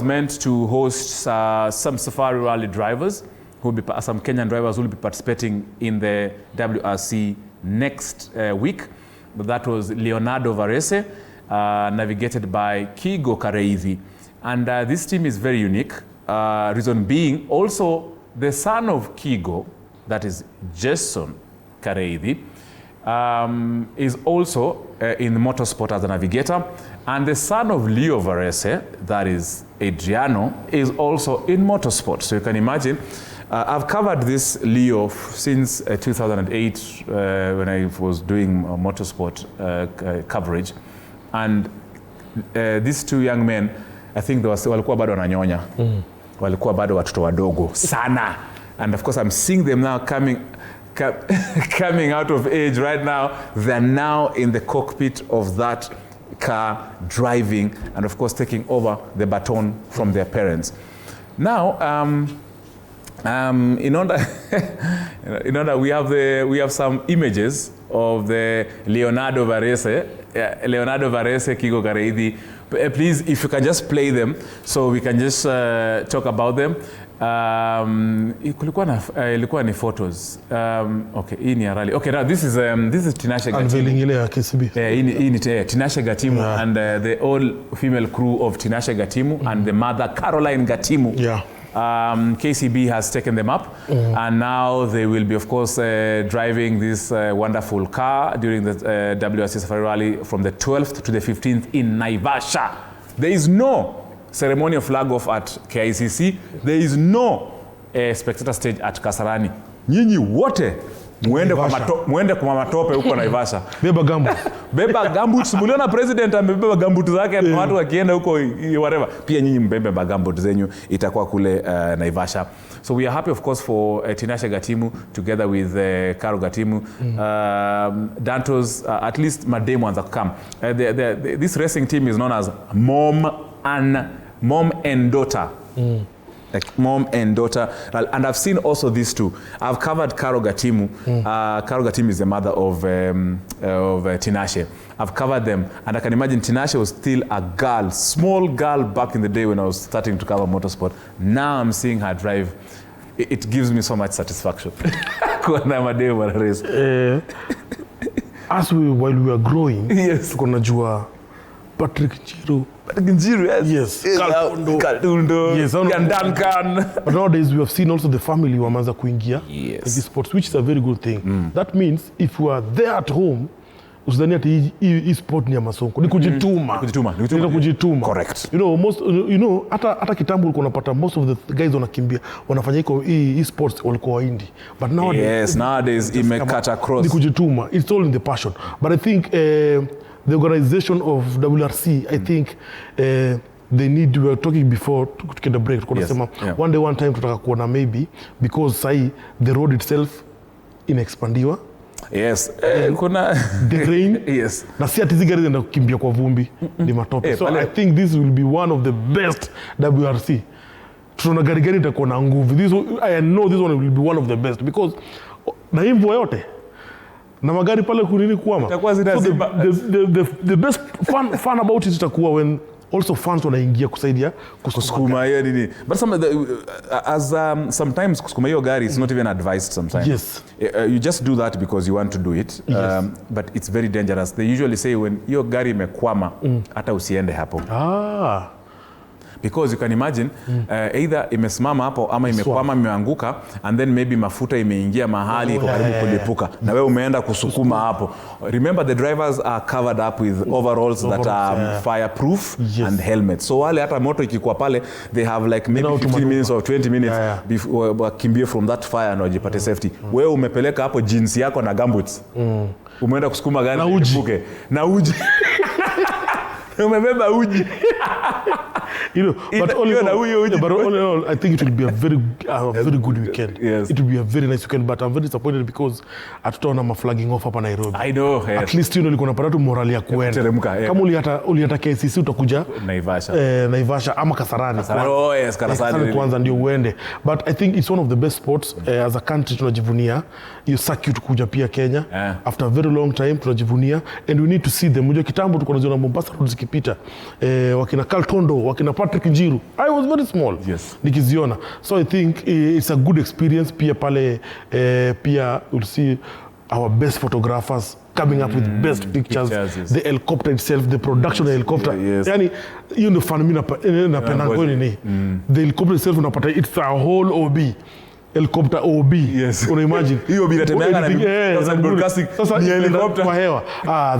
meant to host some Safari Rally drivers, some Kenyan drivers who will be participating in the WRC next week. But that was Leonardo Varese, navigated by GOtv. And this team is very unique. Reason being, also the son of Kigo, that is Jason Kareithi, is also in motorsport as a navigator. And the son of Leo Varese, that is Adriano, is also in motorsport. So you can imagine, I've covered this Leo since 2008 when I was doing motorsport coverage. And these two young men, I think walikuwa bado wananyonya. Walikuwa bado watoto wadogo sana. And of course I'm seeing them now coming out of age right now. They're now in the cockpit of that car, driving, and of course taking over the baton from their parents. Now, in order we have some images of the Leonardo Varese, Kigo Kareithi. Please, if you can just play them, so we can just talk about them. Ilikuwa ni photos. Okay, hii ni rally. Okay, now this is Tinashe Gatimu. Hii ni Tinashe Gatimu and the all female crew of Tinashe Gatimu and the mother Caroline Gatimu. Yeah. KCB has taken them up and now they will be, of course, driving this wonderful car during the WRC Safari Rally from the 12th to the 15th in Naivasha. There is no ceremony of flag off at KICC. There is no spectator stage at Kasarani. Nyinyi wote muende kwa matope huko Naivasha. Beba gamboots. Beba gamboots. Muliona president amebeba gamboots zake na watu wakienda huko whatever. Pia nyinyi mbebe gamboots zenyu itakuwa kule Naivasha. So we are happy, of course, for Tinashe Gatimu together with Caro Gatimu. Dantos, at least mademu wanza come. This racing team is known as Mom and Daughter. Like mom and daughter. And I've seen also these two. I've covered Caro Gatimu. Caro Gatimu is the mother of Tinashe. I've covered them. And I can imagine Tinashe was still a girl, small girl back in the day when I was starting to cover motorsport. Now I'm seeing her drive. It gives me so much satisfaction. While we were growing, yes. Tukonajua Patrick Njiru, yes. Kaltundo, yes. And Duncan. But nowadays we have seen also the family wamanza kuingia in this sports, which is a very good thing. That means if you are there at home, usidhani ati hii sport ni ya masonko. Ni kujituma. Kujituma. Correct. Hata kitambo ulikuwa unapata most of the guys wanakimbia, wanafanya hii sports walikuwa indie. But nowadays cut across. Ni kujituma. It's all in the passion. But I think the organization of WRC, I think they need, we were talking before to get a break. One time tutaka kuona maybe, because the road itself inexpandiwa. Yes. The rain. Yes. Na si ati zigari zenda kukimbia kwa vumbi ni matope. So I think this will be one of the best WRC. Tuna gari itakuwa na nguvu. I know this one will be one of the best because na hivyo yote na magari pale kunini kuama. So the best fun about it itakuwa when also fans wanaingia kusaidia kusukuma hiyo nini. But sometimes kusukuma hiyo gari is not even advised sometimes. Yes. You just do that because you want to do it. Yes. But it's very dangerous. They usually say when hiyo gari imekwama hata usiende hapo. Because you can imagine either imesimama hapo ama imekwama imeanguka and then maybe mafuta imeingia mahali iko karibu kulipuka na wewe umeenda kusukuma hapo. Remember the drivers are covered up with overalls that are fireproof and helmets. So wale hata moto ikikuwa pale they have like maybe 15 minutes or 20 minutes before wakimbie from that fire na wajipate safety. Wewe umepeleka hapo jeans yako na gumboots. Umeenda kusukuma gari na uji. Umebeba uji. But all in all, I think it will be a very good weekend. Yes. It will be a very nice weekend, but I'm very disappointed because hatutaona flagging off hapa Nairobi. I know. Yes. At least nilikuwa napata tu morali ya kuenda. Kama uliata KCC utakuja Naivasha ama Kasarani. Kasarani kwanza ndio uende. But I think it's one of the best sports as a country tunajivunia. You circuit kuja pia Kenya. After a very long time tunajivunia and we need to see them. Unajua kitambo tulikuwa tunaziona Mombasa road zikipita. Wakina Kaltondo, wakina Patrick Njiru. I was very small. Yes. Nikiziona. So I think it's a good experience. Pia pale, pia you'll see our best photographers coming up with best pictures. Yes. The helicopter itself, the production of the helicopter. Yes. Yani, you know, fan mina penango ni. The helicopter itself unapata, it's a whole OB. Helicopter OB. Yes. Una imagine. Hiyo bila temanga na broadcasting ni helicopter kwa hewa.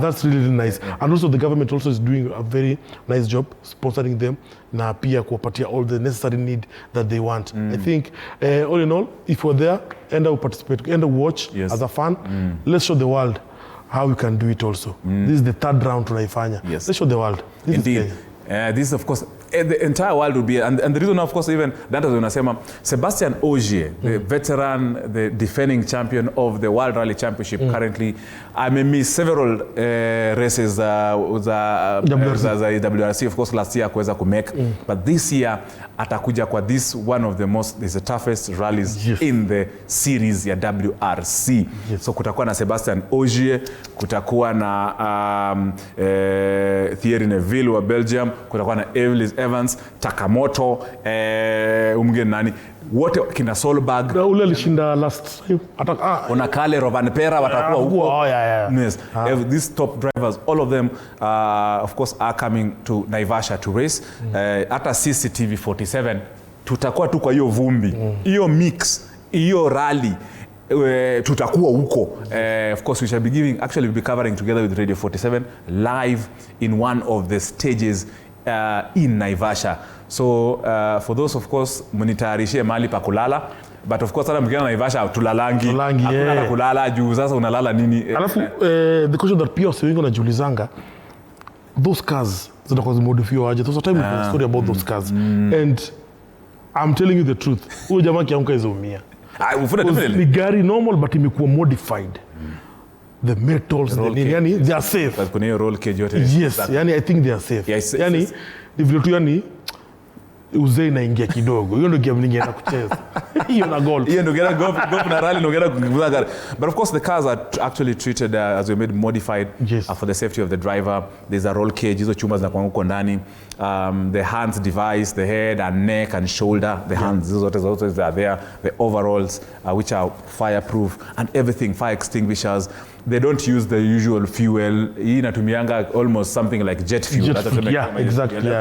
That's really nice. And also the government also is doing a very nice job sponsoring them na pia kuwapatia all the necessary need that they want. I think all in all, if you're there, end up participate, end up watch as a fan. Let's show the world how we can do it also. This is the third round tunaifanya. Yes. Let's show the world. Indeed. This of course the entire world will be and the reason of course even that is unasema Sebastian Ogier, the veteran, the defending champion of the World Rally Championship currently, I may miss several races za WRC of course last year kuweza kumake but this year atakuja kwa this one of the toughest rallies in the series ya WRC. So kutakuwa na Sebastian Ogier, kutakuwa na Thierry Neuville wa Belgium, kutakuwa na Evans, Takamoto, umgeni nani wote kina Solberg na ule alishinda last time ona Kale Rovanpera watakuwa huko. Yes. These top drivers, all of them of course are coming to Naivasha to race. Hata sisi TV47 tutakuwa tu kwa hiyo vumbi hiyo mix hiyo rally tutakuwa huko. Of course we shall be we'll be covering together with Radio 47 live in one of the stages in Naivasha. So for those of course mnitayarishie mahali pa kulala, but of course hata mkienda Naivasha tulalangi hakuna kulala juu sasa unalala nini. Alafu the question that pia wengi wanajiulizanga, those cars zinakuwa zimodifiwa aje? There's a time we story about those cars and I'm telling you the truth, huyo jamaa kiamka izoumia. Ni gari normal but imekuwa modified. The metals, yani they are safe. Kuna hiyo roll cage yote. Yes, yani I think they are safe. Yes, yani ni vile tu yani uzee inaingia kidogo. Hiyo ndio game ningeenda kucheza. Hiyo na golf. Hiyo ndio gera golf na rally ndio gera kukimbia gari. But of course the cars are actually treated as we made modified for the safety of the driver. There's a roll cage, hizo chuma zinakuwa huko ndani. The hands device, the head and neck and shoulder, the hands, those zote are there. The overalls which are fireproof and everything, fire extinguishers. They don't use the usual fuel. Hii inatumianga almost something like jet fuel. Exactly.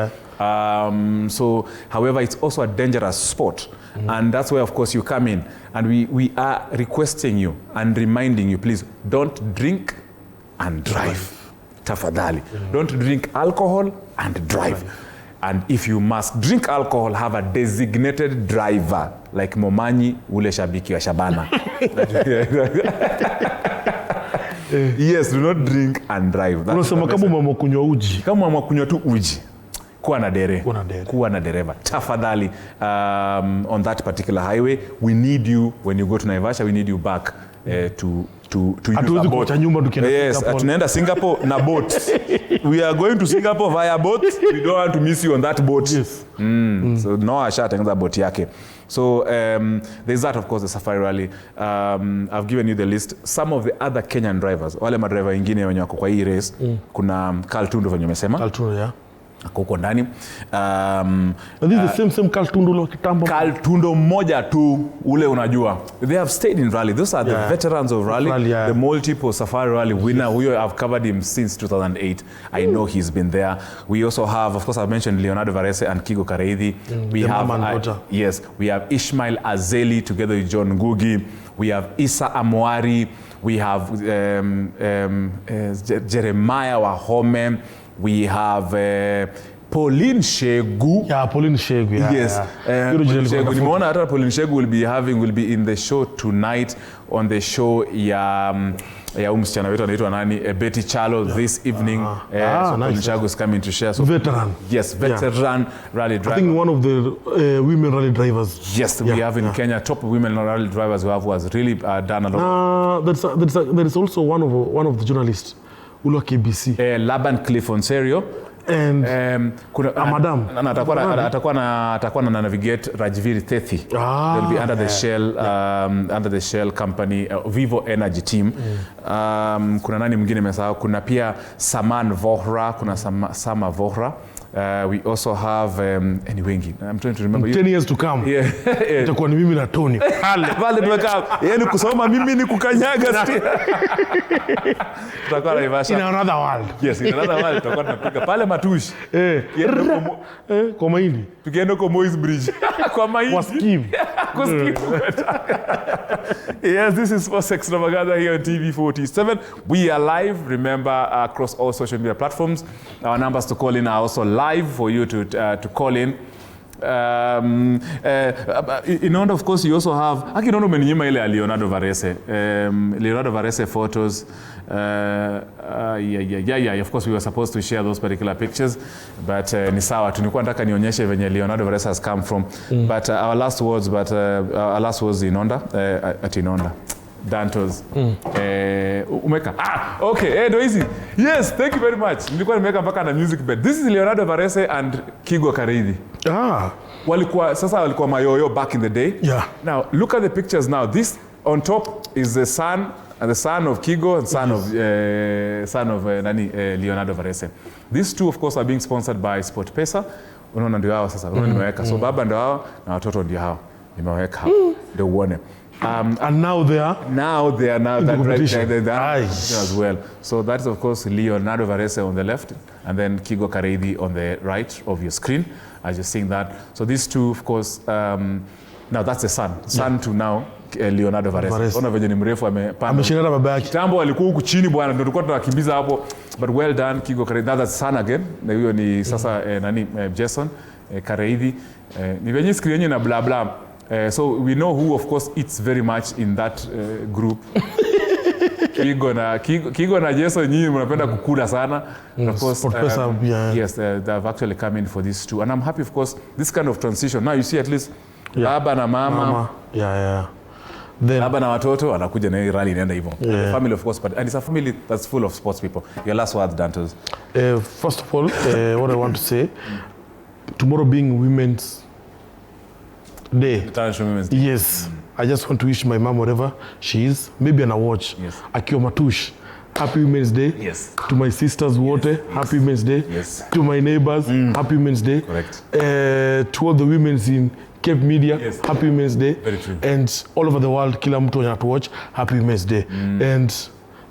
So however it's also a dangerous sport and that's where of course you come in and we are requesting you and reminding you, please don't drink and drive. Tafadhali. Don't drink alcohol and drive. And if you must drink alcohol, have a designated driver like Momanyi ule shabiki wa Shabana. Yes, do not drink and drive. Unasema kama mama kunywa uji. Kama mama kunywa tu uji. Kuwa na dereva. Tafadhali on that particular highway, we need you when you go to Naivasha, we need you back to use a boat. Yes, tunaenda Singapore na boat. We are going to Singapore via boat. We don't want to miss you on that boat. Yes. So no ashatengeneza boat yake. So there's that of course the Safari Rally. I've given you the list. Some of the other Kenyan drivers, wale madriver wengine wenye wako kwa hii race, kuna Carl Tundo venye umesema. Carl Tundo, yeah. Huko ndani this is the same Carl Tundo lo kitambo. Carl Tundo mmoja tu ule unajua. They have stayed in rally. Those are the veterans of rally. The multiple Safari Rally winner. Huyo I've covered him since 2008. I know he's been there. We also have, of course I've mentioned Leonardo Varese and Kigo Kareithi. We have yes, we have Ishmael Azeli together with John Ngugi. We have Isa Amwari. We have Jeremiah Wahome. We have Pauline Shegu. Yeah, Pauline Shegu. Yeah, yes. Nimeona hata Pauline Shegu will be in the show tonight on the show ya msichana wetu anaitwa nani Betty Chalo this evening. So Pauline Shegu is coming to share. So veteran. Yes, veteran rally driver. I think one of the women rally drivers. Yes, we have in Kenya top women rally drivers who has really done a lot. There is also one of the journalists. Ulo KBC. Laban Cliff Onserio. And kuna madam atakuwa na navigate Rajvir Tethi. They'll be under the Shell company Vivo Energy team. Kuna nani mwingine nimesahau, kuna pia Saman Vohra, kuna Sama Vohra. We also have any wengi. I'm trying to remember. 10 years to come. Yeah. Itakuwa ni mimi na Tony. Pale tumekaa. Yaani kusoma mimi ni kukanyaga. Tutakuwa Naivasha. In another world. Yes, in another world tutakuwa tunapiga pale Matushi. Kwa mahindi. Tukienda kwa Moi's Bridge. Kwa mahindi. Kwa scheme. Kwa scheme. Yes, this is Sports Extravaganza here on TV47. We are live, remember, across all social media platforms. Our numbers to call in are also live for you to call in. Inondo, of course, you also have Inondo menyima ile Leonardo Varese. Leonardo Varese photos. Yeah, of course we were supposed to share those particular pictures, but ni sawa tulikuwa nataka nionyeshe venye Leonardo Varese has come from. But our last words Inonda at Inonda Dantos. Umeka. Okay, no easy. Yes, thank you very much. Nilikuwa nimeweka mpaka na music bed. This is Leonardo Varese and Kigo Kareidi. Walikuwa mayoyo back in the day. Yeah. Now, look at the pictures now. This on top is the son of Kigo and son of Leonardo Varese. These two, of course, are being sponsored by SportPesa. Unaona ndio hao sasa. Unaona nimeweka. So baba ndio hao na watoto ndio hao. Nimeweka hao. Ndio uone. And now they are in the competition. As well. So that is, of course, Leonardo Varese on the left and then Kigo Kareidi on the right of your screen as you're seeing that. So these two, of course, now that's the son to now Leonardo Varese. Ona venye ni mrefu ameshindana baba yake. Kitambo alikuwa huku chini bwana, ndio tulikuwa tunakimbiza hapo. But well done Kigo Kareidi. That's son again. Na hiyo ni sasa Jason Kareidi. Ni venye screen yenyewe na bla bla. So we know who, of course, eats very much in that group. Kigo na Jason nyinyi mnapenda kukula sana. Of course, yes, they've actually come in for these two. And I'm happy, of course, this kind of transition. Now you see at least baba na mama. Yeah. Then baba na watoto anakuja na hii rally inaenda hivyo. The family, of course, and it's a family that's full of sports people. Your last words, Dantos. First of all, what I want to say, tomorrow being Women's Day. International Women's Day. Yes. I just want to wish my mom, wherever she is, maybe an award. Yes. Akiwa Matush, Happy Women's Day. Yes. To my sisters, Wote, Happy Women's Day. Yes. To my neighbors, Happy Women's Day. Correct. To all the women in Cape Media, yes. Happy Women's Day. Very true. And all over the world, kila mtu to watch, Happy Women's Day. And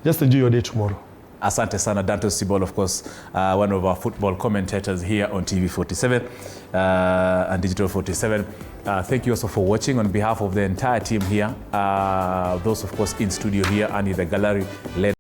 just enjoy your day tomorrow. Asante sana Dantos Sibol, of course, one of our football commentators here on TV47 and Digital 47. Thank you also for watching on behalf of the entire team here. Those, of course, in studio here and in the gallery led